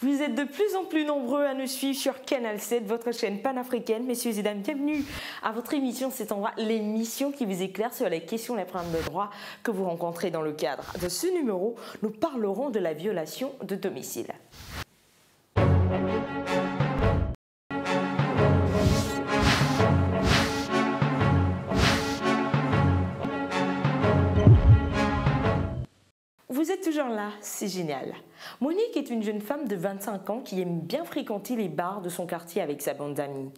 Vous êtes de plus en plus nombreux à nous suivre sur Canal 7, votre chaîne panafricaine. Messieurs et dames, bienvenue à votre émission C'est en droit, l'émission qui vous éclaire sur les questions, les problèmes de droit que vous rencontrez dans le cadre de ce numéro. Nous parlerons de la violation de domicile. Vous êtes toujours là, c'est génial. Monique est une jeune femme de 25 ans qui aime bien fréquenter les bars de son quartier avec sa bande d'amis.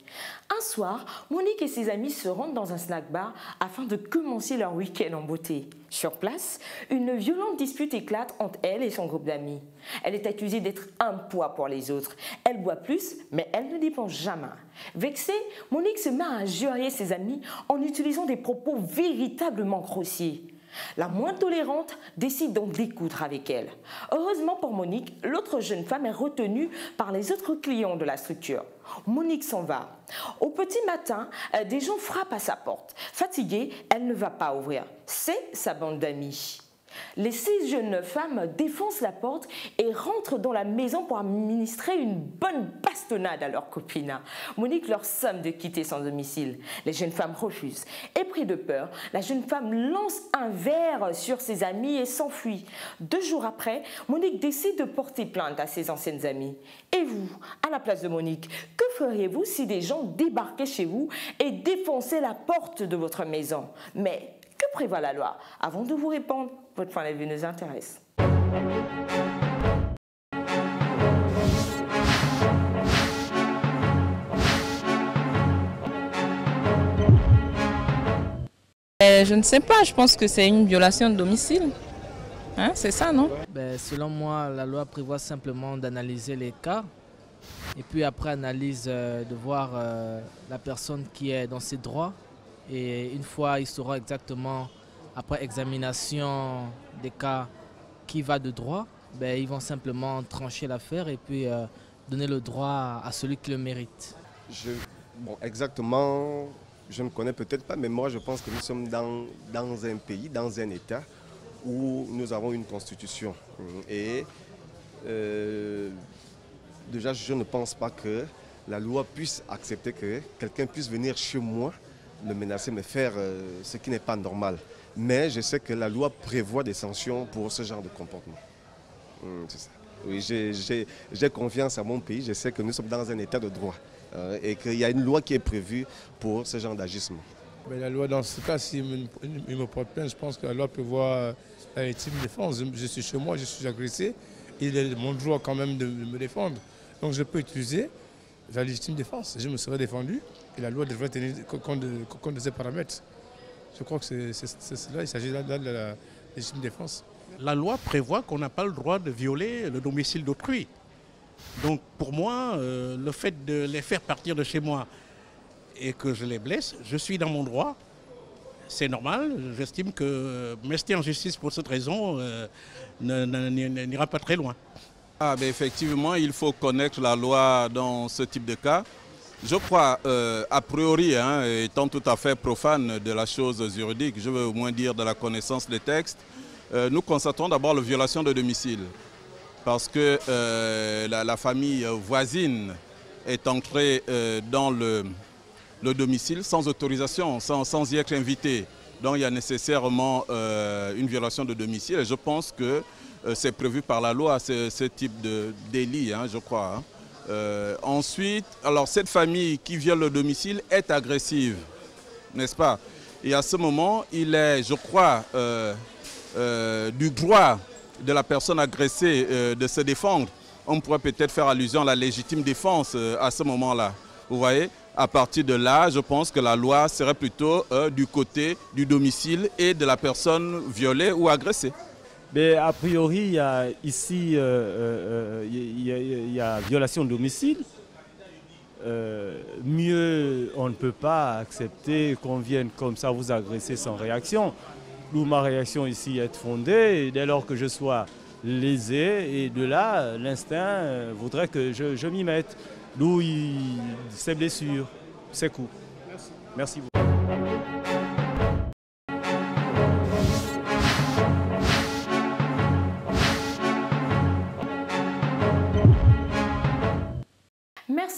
Un soir, Monique et ses amis se rendent dans un snack bar afin de commencer leur week-end en beauté. Sur place, une violente dispute éclate entre elle et son groupe d'amis. Elle est accusée d'être un poids pour les autres. Elle boit plus, mais elle ne dépense jamais. Vexée, Monique se met à injurier ses amis en utilisant des propos véritablement grossiers. La moins tolérante décide donc d'écoudre avec elle. Heureusement pour Monique, l'autre jeune femme est retenue par les autres clients de la structure. Monique s'en va. Au petit matin, des gens frappent à sa porte. Fatiguée, elle ne va pas ouvrir. C'est sa bande d'amis. Les 6 jeunes femmes défoncent la porte et rentrent dans la maison pour administrer une bonne bastonnade à leur copine. Monique leur somme de quitter son domicile. Les jeunes femmes refusent. Épris de peur, la jeune femme lance un verre sur ses amis et s'enfuit. 2 jours après, Monique décide de porter plainte à ses anciennes amies. Et vous, à la place de Monique, que feriez-vous si des gens débarquaient chez vous et défonçaient la porte de votre maison? Mais que prévoit la loi? Avant de vous répondre, votre point de vue nous intéresse. Je ne sais pas, je pense que c'est une violation de domicile. Hein, c'est ça, non? Selon moi, la loi prévoit simplement d'analyser les cas et puis après analyse de voir la personne qui est dans ses droits. Et une fois, il saura exactement, après examination des cas qui va de droit, ils vont simplement trancher l'affaire et puis donner le droit à celui qui le mérite. Exactement, je ne connais peut-être pas, mais moi je pense que nous sommes dans un pays, dans un État où nous avons une constitution. Et déjà, je ne pense pas que la loi puisse accepter que quelqu'un puisse venir chez moi, me menacer, me faire ce qui n'est pas normal. Mais je sais que la loi prévoit des sanctions pour ce genre de comportement. C'est ça. Oui, j'ai confiance à mon pays, je sais que nous sommes dans un état de droit et qu'il y a une loi qui est prévue pour ce genre d'agissement. La loi, dans ce cas, s'il me porte plainte, je pense que la loi prévoit la légitime défense. Je suis chez moi, je suis agressé, il est mon droit quand même de me défendre. Donc je peux utiliser la légitime défense. Je me serai défendu et la loi devrait tenir compte de ces paramètres. Je crois que c'est cela, il s'agit là de la légitime défense. La loi prévoit qu'on n'a pas le droit de violer le domicile d'autrui. Donc pour moi, le fait de les faire partir de chez moi et que je les blesse, je suis dans mon droit. C'est normal, j'estime que m'ester en justice pour cette raison n'ira pas très loin. Effectivement, il faut connaître la loi dans ce type de cas. Je crois, a priori, étant tout à fait profane de la chose juridique, je veux au moins dire de la connaissance des textes, nous constatons d'abord la violation de domicile. Parce que la famille voisine est entrée dans le domicile sans autorisation, sans y être invitée. Donc il y a nécessairement une violation de domicile et je pense que c'est prévu par la loi, ce type de délit, je crois. Ensuite, alors cette famille qui viole le domicile est agressive, n'est-ce pas? Et à ce moment, il est, je crois, du droit de la personne agressée de se défendre. On pourrait peut-être faire allusion à la légitime défense à ce moment-là. Vous voyez? À partir de là, je pense que la loi serait plutôt du côté du domicile et de la personne violée ou agressée. Mais a priori, il y a ici il y a violation de domicile. Mieux, on ne peut pas accepter qu'on vienne comme ça vous agresser sans réaction. D'où ma réaction ici est fondée, dès lors que je sois lésé, et de là, l'instinct voudrait que je m'y mette. D'où ces blessures, ces coups. Merci beaucoup.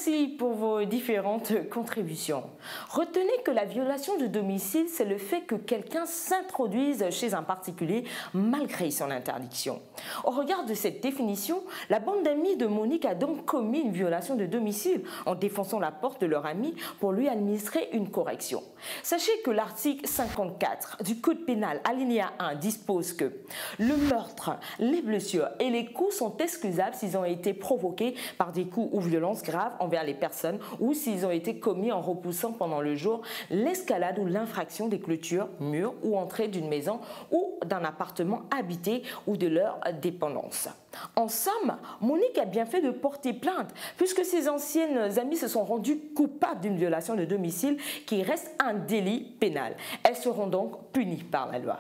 Merci pour vos différentes contributions. Retenez que la violation de domicile, c'est le fait que quelqu'un s'introduise chez un particulier malgré son interdiction. Au regard de cette définition, la bande d'amis de Monique a donc commis une violation de domicile en défonçant la porte de leur ami pour lui administrer une correction. Sachez que l'article 54 du Code pénal, alinéa 1, dispose que le meurtre, les blessures et les coups sont excusables s'ils ont été provoqués par des coups ou violences graves envers les personnes ou s'ils ont été commis en repoussant pendant le jour l'escalade ou l'infraction des clôtures, murs ou entrées d'une maison ou d'un appartement habité ou de leur dépendance. En somme, Monique a bien fait de porter plainte puisque ses anciennes amies se sont rendues coupables d'une violation de domicile qui reste un délit pénal. Elles seront donc punies par la loi.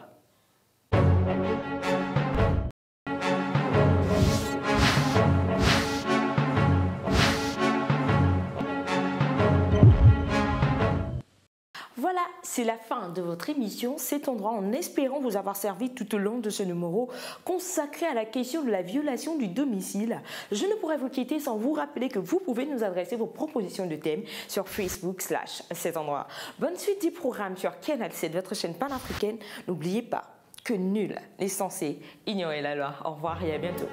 Voilà, c'est la fin de votre émission C'est ton droit, en espérant vous avoir servi tout au long de ce numéro consacré à la question de la violation du domicile. Je ne pourrais vous quitter sans vous rappeler que vous pouvez nous adresser vos propositions de thèmes sur Facebook/cet endroit. Bonne suite du programme sur Canal 7, votre chaîne panafricaine. N'oubliez pas que nul n'est censé ignorer la loi. Au revoir et à bientôt.